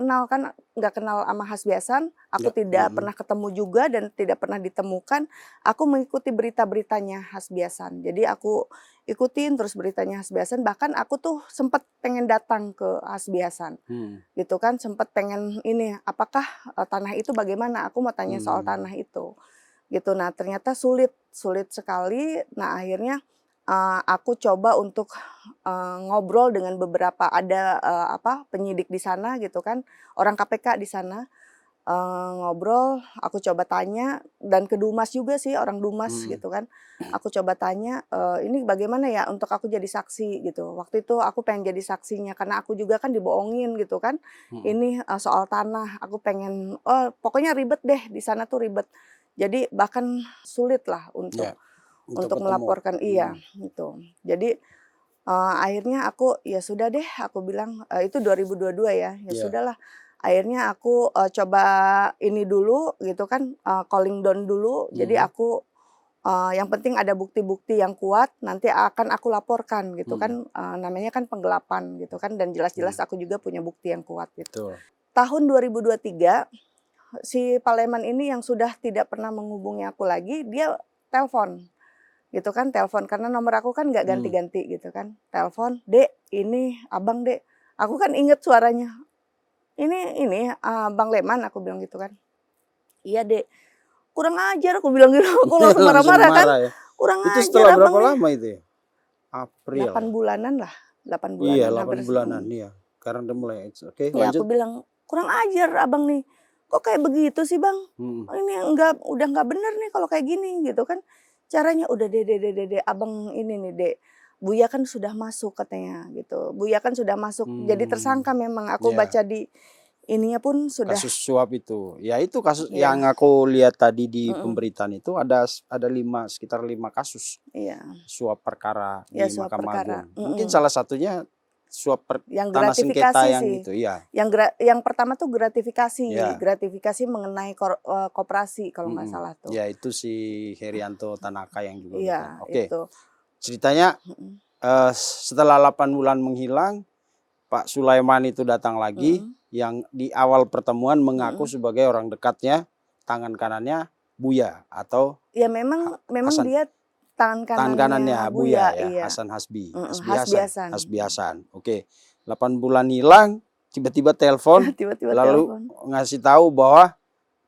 kenal sama Hasbiasan, aku Nggak. tidak pernah ketemu juga dan tidak pernah ditemukan. Aku mengikuti berita-beritanya Hasbiasan. Jadi aku ikutin terus beritanya Hasbiasan, bahkan aku tuh sempet pengen datang ke Hasbiasan, Hmm. gitu kan, sempet pengen ini, apakah, tanah itu bagaimana, aku mau tanya soal Hmm. tanah itu, gitu. Nah ternyata sulit sekali. Nah akhirnya, aku coba untuk, ngobrol dengan beberapa ada, penyidik di sana gitu kan, orang KPK di sana, ngobrol, aku coba tanya dan ke Dumas juga sih, orang Dumas Hmm. gitu kan. Aku coba tanya, "Ini bagaimana ya untuk aku jadi saksi?" gitu. Waktu itu aku pengen jadi saksinya karena aku juga kan dibohongin gitu kan. Hmm. Ini, soal tanah, aku pengen pokoknya ribet deh, di sana tuh ribet. Jadi bahkan sulit lah Ya. Untuk untuk ketemu. melaporkan, iya, gitu. Jadi, akhirnya aku, ya sudah deh aku bilang, itu 2022 ya, ya Ya. sudahlah. Akhirnya aku, coba ini dulu gitu kan, calling down dulu. Jadi Hmm. aku, yang penting ada bukti-bukti yang kuat, nanti akan aku laporkan gitu Hmm. kan, namanya kan penggelapan gitu kan, dan jelas-jelas Hmm. aku juga punya bukti yang kuat gitu. Betul. Tahun 2023, si Paleman ini yang sudah tidak pernah menghubungi aku lagi, dia telepon. Gitu kan, telepon karena nomor aku kan nggak Hmm. ganti-ganti gitu kan. Telepon, "Dek, ini Abang, Dek." Aku kan inget suaranya. Ini, Bang Leman," aku bilang gitu kan. "Iya, Dek." "Kurang ajar," aku bilang gitu. Aku langsung Langsung marah-marah kan. marah ya. "Kurang Itu ajar setelah berapa Abang nih." lama itu ya? April. 8 bulanan lah, 8 Iya, bulanan 8 hampir. bulanan iya. Sekarang udah mulai. Oke, Ya aku lanjut. bilang, "Kurang ajar Abang nih. Kok kayak begitu sih Bang? Hmm. Ini udah nggak bener nih kalau kayak gini," gitu kan. Caranya, "Udah Dek, Abang ini nih Dek, Buya kan sudah masuk," katanya gitu. "Buya kan sudah masuk jadi Hmm. tersangka memang." Aku Ya. baca di ininya pun sudah, Kasus suap itu. Ya itu kasus iya, yang aku lihat tadi di mhm, pemberitaan itu ada sekitar 5 kasus iya, suap perkara ya di suap Mahkamah perkara, Agung. Mungkin mhm. salah satunya suap Yang tanah sengketa gratifikasi yang sih. itu ya. Yang pertama tuh gratifikasi, Ya. gratifikasi mengenai koperasi kalau nggak salah tuh. Ya itu si Herianto Tanaka yang juga Iya, bukan. Oke. itu. Ceritanya Mm-mm. setelah 8 bulan menghilang, Pak Sulaiman itu datang lagi, Mm-mm. yang di awal pertemuan mengaku Mm-mm. sebagai orang dekatnya, tangan kanannya Buya atau Ya memang Hasan. dia tangan Tangan kanannya kanannya Buya, Buya ya, iya. Hasan Hasbi, Mm-mm, Hasbi Hasbi Hasan, Hasan. Hasbi Hasan. Oke, 8 bulan hilang, tiba-tiba telepon, Tiba-tiba lalu telepon. ngasih tahu bahwa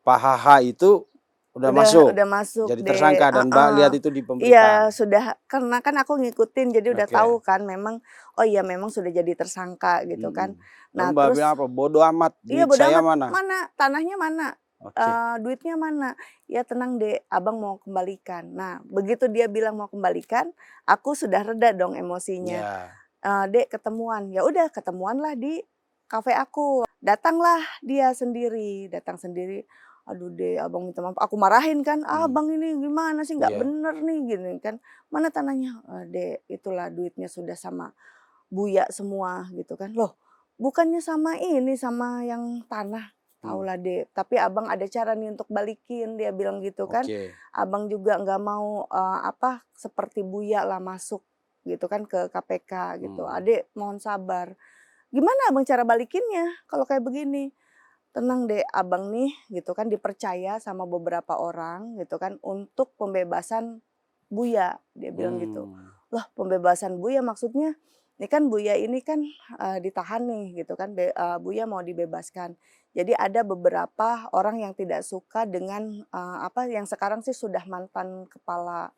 Pak Haha itu udah masuk masuk jadi deh. tersangka, dan Mbak lihat itu di Iya, pemberitaan. sudah, karena kan aku ngikutin jadi udah Oke. tahu kan memang, oh iya memang sudah jadi tersangka gitu kan. Lalu Nah Mbak terus, bilang apa? Bodoh amat, iya duit bodo saya amat, mana? mana tanahnya mana, Oke. duitnya mana, ya tenang deh abang mau kembalikan. Nah begitu dia bilang mau kembalikan, aku sudah reda dong emosinya. Ya. Dek ketemuan, ya udah ketemuan lah di kafe aku. Datanglah dia sendiri, datang sendiri. Aduh deh abang minta maaf, aku marahin kan, abang ini gimana sih nggak Iya. bener nih gini kan. Mana tanahnya? Dek itulah duitnya sudah sama Buya semua gitu kan. Loh bukannya sama ini, sama yang tanah. Taulah dek, tapi abang ada cara nih untuk balikin, dia bilang gitu kan. Oke. Abang juga nggak mau seperti Buya lah masuk gitu kan ke KPK gitu. Adek mohon sabar. Gimana abang cara balikinnya kalau kayak begini? Tenang deh abang nih gitu kan dipercaya sama beberapa orang gitu kan untuk pembebasan Buya, dia bilang gitu. Loh pembebasan Buya maksudnya, ini kan Buya ini kan ditahan nih gitu kan, Buya mau dibebaskan. Jadi ada beberapa orang yang tidak suka dengan yang sekarang sih sudah mantan kepala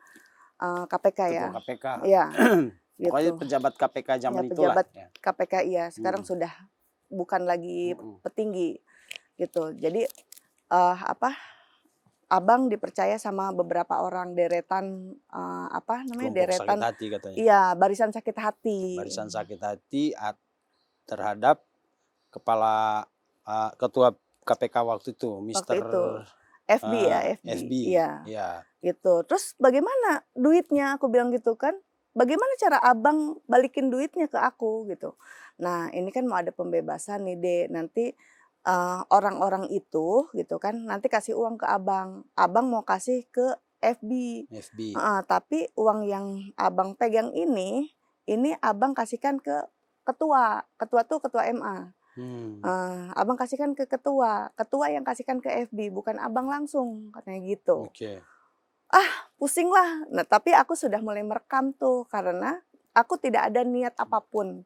KPK ya. Ketua KPK. Iya, Pokoknya gitu. pejabat KPK Ya zaman itulah. pejabat KPK iya, sekarang sudah bukan lagi petinggi gitu. Jadi abang dipercaya sama beberapa orang deretan Kelompok deretan, sakit hati katanya. iya barisan sakit hati. Barisan sakit hati terhadap kepala ketua KPK waktu itu, Waktu Mister itu FB ya, FB. FB. Iya. Ya. Gitu. Terus bagaimana duitnya? Aku bilang gitu kan. Bagaimana cara abang balikin duitnya ke aku gitu. Nah ini kan mau ada pembebasan nih deh. Nanti orang-orang itu gitu kan nanti kasih uang ke abang. Abang mau kasih ke FB. FB. Tapi uang yang abang pegang ini abang kasihkan ke ketua. Ketua tuh ketua MA. Abang kasihkan ke ketua yang kasihkan ke FB, bukan abang langsung, katanya gitu. Oke. Pusing lah. Nah tapi aku sudah mulai merekam tuh karena aku tidak ada niat apapun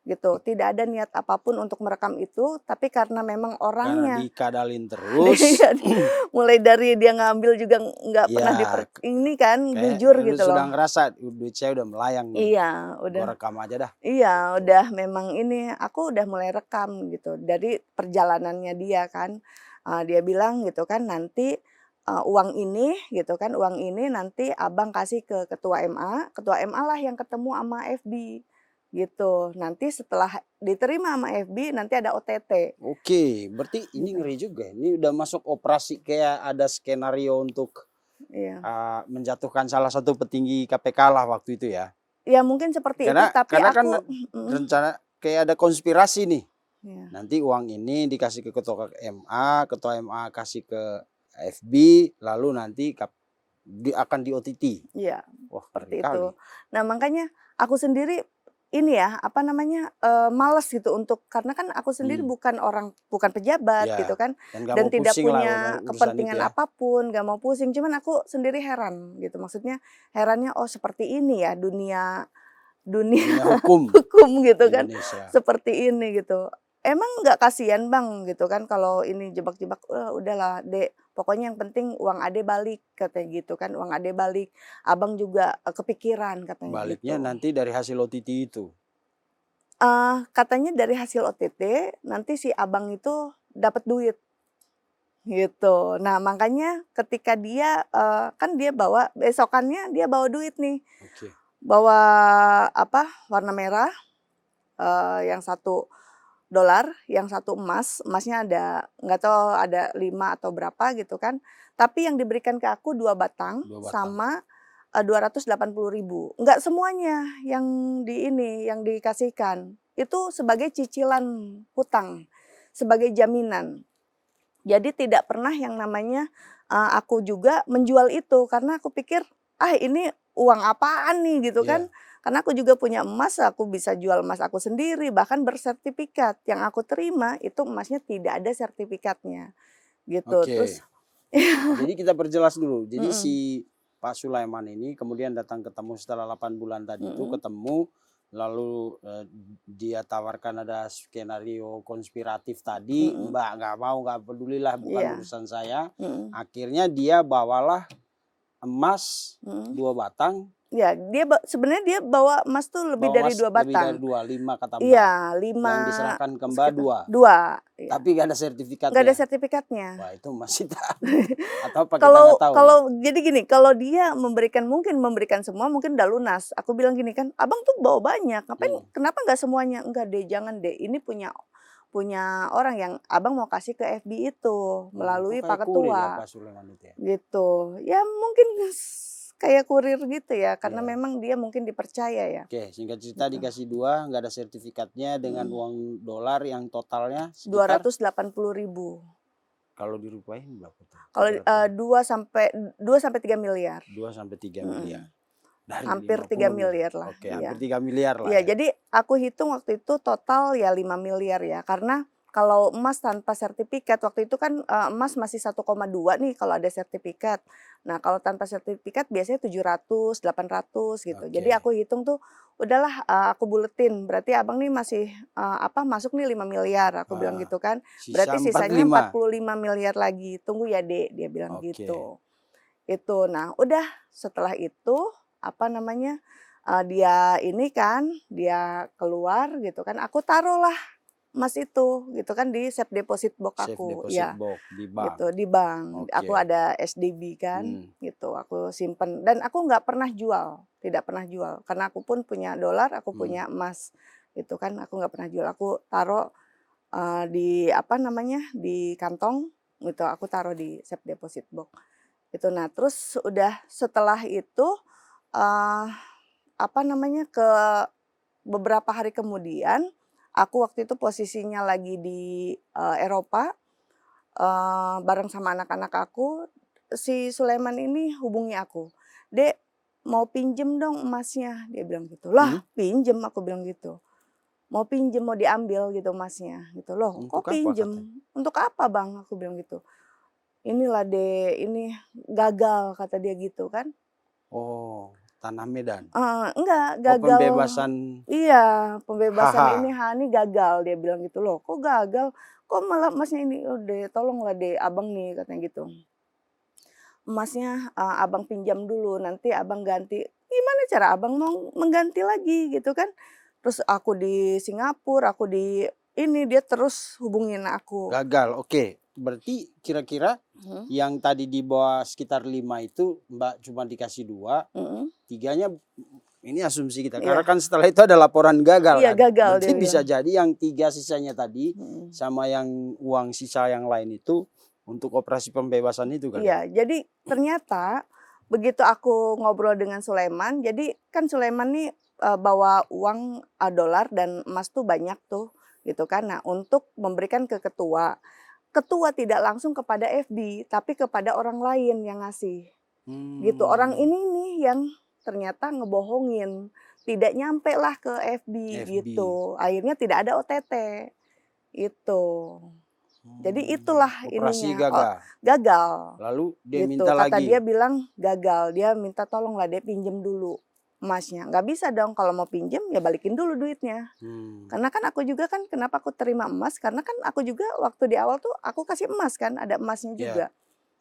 gitu, tidak ada niat apapun untuk merekam itu, tapi karena memang Karena orangnya dikadalin terus. mulai dari dia ngambil juga nggak pernah ini kan jujur gitu sudah loh. ngerasa duit saya udah melayang nih. Iya, Gua udah. rekam aja dah. Iya, Gitu. udah memang ini aku udah mulai rekam gitu dari perjalanannya dia kan. Dia bilang gitu kan nanti uang ini gitu kan, uang ini nanti abang kasih ke ketua MA lah yang ketemu sama FB gitu. Nanti setelah diterima sama FB nanti ada OTT. Oke, berarti ini Gitu. ngeri juga. Ini udah masuk operasi, kayak ada skenario untuk Iya. menjatuhkan salah satu petinggi KPK lah waktu itu ya. Ya mungkin seperti itu tapi Karena aku kan rencana kayak ada konspirasi nih. iya. Nanti uang ini dikasih ke ketua MA kasih ke FB, lalu nanti akan di OTT. Iya, Wah, seperti ngeri itu. kali. Nah makanya aku sendiri ini ya males gitu untuk karena kan aku sendiri bukan pejabat Ya, gitu kan dan gak dan mau tidak pusing lah punya urusan itu kepentingan ya. apapun, gak mau pusing. Cuman aku sendiri heran gitu. Maksudnya herannya oh seperti ini ya dunia Dunia hukum hukum gitu kan. Indonesia. Seperti ini gitu. Emang nggak kasihan bang gitu kan kalau ini jebak-jebak, udahlah dek, pokoknya yang penting uang ade balik katanya gitu kan, uang ade balik, abang juga kepikiran katanya Baliknya gitu. nanti dari hasil OTT itu. Katanya dari hasil OTT nanti si abang itu dapat duit gitu. Nah makanya ketika dia kan dia bawa besokannya dia bawa duit nih, Oke. bawa warna merah, yang $1, yang satu emasnya ada nggak tahu ada 5 atau berapa gitu kan. Tapi yang diberikan ke aku 2 batang, sama 280.000. Nggak semuanya yang yang dikasihkan itu sebagai cicilan hutang, sebagai jaminan. Jadi tidak pernah yang namanya aku juga menjual itu karena aku pikir ini uang apaan nih gitu kan. Karena aku juga punya emas, aku bisa jual emas aku sendiri, bahkan bersertifikat. Yang aku terima itu emasnya tidak ada sertifikatnya gitu. Oke. Terus Jadi kita perjelas dulu. Jadi mm-mm, si Pak Sulaiman ini kemudian datang ketemu setelah 8 bulan tadi itu mm-mm, ketemu, lalu dia tawarkan ada skenario konspiratif tadi, mm-mm, Mbak nggak mau, nggak pedulilah, bukan iya, urusan saya. mm-mm, Akhirnya dia bawalah emas mm-mm. 2 batang, Ya, sebenarnya dia bawa emas tuh lebih bawa dari emas 2 lebih dari batang. 2, 5 kata Mbak. Iya, 5 Yang diserahkan ke Mbak sekitar 2, 2, iya. tapi nggak ada Nggak ada sertifikatnya. sertifikatnya. Wah itu masih atau apa kita Kalau nggak tahu nih. kalau jadi gini, kalau dia mungkin memberikan semua mungkin udah lunas. Aku bilang gini kan, "Abang tuh bawa banyak, ngapain Hmm. kenapa nggak semuanya?" "Enggak deh, jangan deh, ini punya punya orang yang Abang mau kasih ke FB itu melalui Kok kayak Pak kurir ya Ketua." Pak Sulaiman itu ya? Gitu. Ya mungkin kayak kurir gitu ya, karena Iya. memang dia mungkin dipercaya ya, Oke, singkat cerita gitu. dikasih 2, nggak ada sertifikatnya dengan Mhm. uang dolar yang totalnya sekitar 280.000. kalau dirupiahin berapa tuh? Kalau 300 2 sampai 3 miliar. 2 sampai 3 miliar. Mhm. Dari Hampir 3 50 miliar. miliar lah, Oke, iya. hampir 3 miliar lah Iya, ya. jadi aku hitung waktu itu total ya 5 miliar ya, karena kalau emas tanpa sertifikat, waktu itu kan emas masih 1,2 nih kalau ada sertifikat. Nah, kalau tanpa sertifikat biasanya 700, 800 gitu. Jadi Oke. aku hitung tuh, udahlah aku buletin, berarti Abang nih masih masuk nih 5 miliar, aku bilang Ah, gitu kan. sisa Berarti sisanya 45. 45 miliar lagi, tunggu ya Dek, dia bilang Oke. gitu. Itu, nah udah setelah itu, apa namanya, dia ini kan, dia keluar gitu kan, aku taruhlah emas itu gitu kan di safe deposit box Safe aku, deposit ya box di bank. gitu, di bank. Aku Oke. ada SDB kan, Hmm. gitu, aku simpen dan aku nggak pernah jual, tidak pernah jual, karena aku pun punya dolar, aku Hmm. punya emas, gitu kan, aku nggak pernah jual, aku taruh, di apa namanya, di kantong gitu, aku taruh di safe deposit box. Itu. Nah, terus udah setelah itu, eee, apa namanya, beberapa hari kemudian, aku waktu itu posisinya lagi di, Eropa, bareng sama anak-anak aku, si Sulaiman ini hubungi aku, "Dek, mau pinjem dong emasnya," dia bilang gitu. "Lah, Hmm? pinjem?" Aku bilang gitu. "Mau pinjem, mau diambil gitu emasnya," gitu. "Loh, Untuk kok apa katanya? pinjem? Untuk apa Bang?" Aku bilang gitu. "Inilah Dek, ini gagal," kata dia gitu kan. Oh, tanah Medan. Enggak, Oh, gagal pembebasan iya, pembebasan ini HH. Hani gagal, dia bilang gitu. "Loh kok gagal? Kok malah emasnya ini?" "Oh Dek, tolonglah Dek, Abang nih," katanya gitu. "Emasnya, Abang pinjam dulu, nanti Abang ganti." Gimana cara Abang mau mengganti lagi gitu kan. Terus aku di Singapura, aku di ini, dia terus hubungin aku. Gagal, oke. Berarti kira-kira Mhm, yang tadi di bawah sekitar 5 itu Mbak cuma dikasih 2, mhm, 3-nya ini asumsi kita. Karena iya. kan setelah itu ada laporan gagal Iya kan. gagal Berarti dia bisa bilang. jadi yang 3 sisanya tadi Mhm. sama yang uang sisa yang lain itu untuk operasi pembebasan itu kali ya? Iya, jadi ternyata begitu aku ngobrol dengan Sulaiman, jadi kan Sulaiman nih, bawa uang, dolar dan emas tuh banyak tuh, gitu kan. Nah, untuk memberikan ke ketua. Ketua tidak langsung kepada FB, tapi kepada orang lain yang ngasih, gitu. Orang Hmm, ini nih yang ternyata ngebohongin, tidak nyampe lah ke FB, FB. gitu. Akhirnya tidak ada OTT, itu. Jadi itulah Operasi ininya, gagal. gagal. Lalu dia Gitu, minta kata dia lagi. bilang gagal, dia minta tolonglah dia pinjem dulu emasnya. Nggak bisa dong kalau mau pinjem ya balikin dulu duitnya. Hmm, Karena kan aku juga kan kenapa aku terima emas, karena kan aku juga waktu di awal tuh aku kasih emas kan, ada emasnya ya, juga.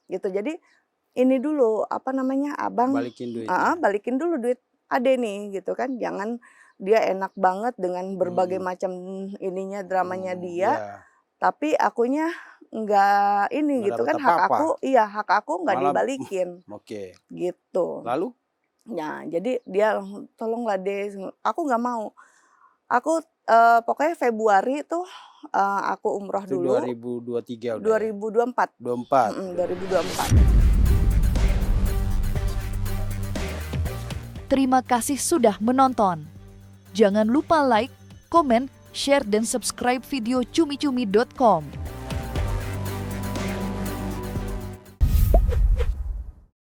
Gitu, jadi ini dulu, apa namanya, Abang balikin duitnya. balikin dulu duit Ade nih gitu kan. Jangan dia enak banget dengan berbagai Hmm, macam ininya, dramanya dia, ya, tapi akunya nggak ini nggak gitu dapat kan, apa-apa. hak aku nggak Malah, dibalikin, oke. gitu. Lalu Nah, jadi dia, "Tolonglah Deh," aku nggak mau. Aku, pokoknya Februari tuh, aku umroh itu dulu, 2023 udah ya? 2024, 24 udah. 2024. Terima kasih sudah menonton. Jangan lupa like, komen, share dan subscribe video cumi-cumi.com.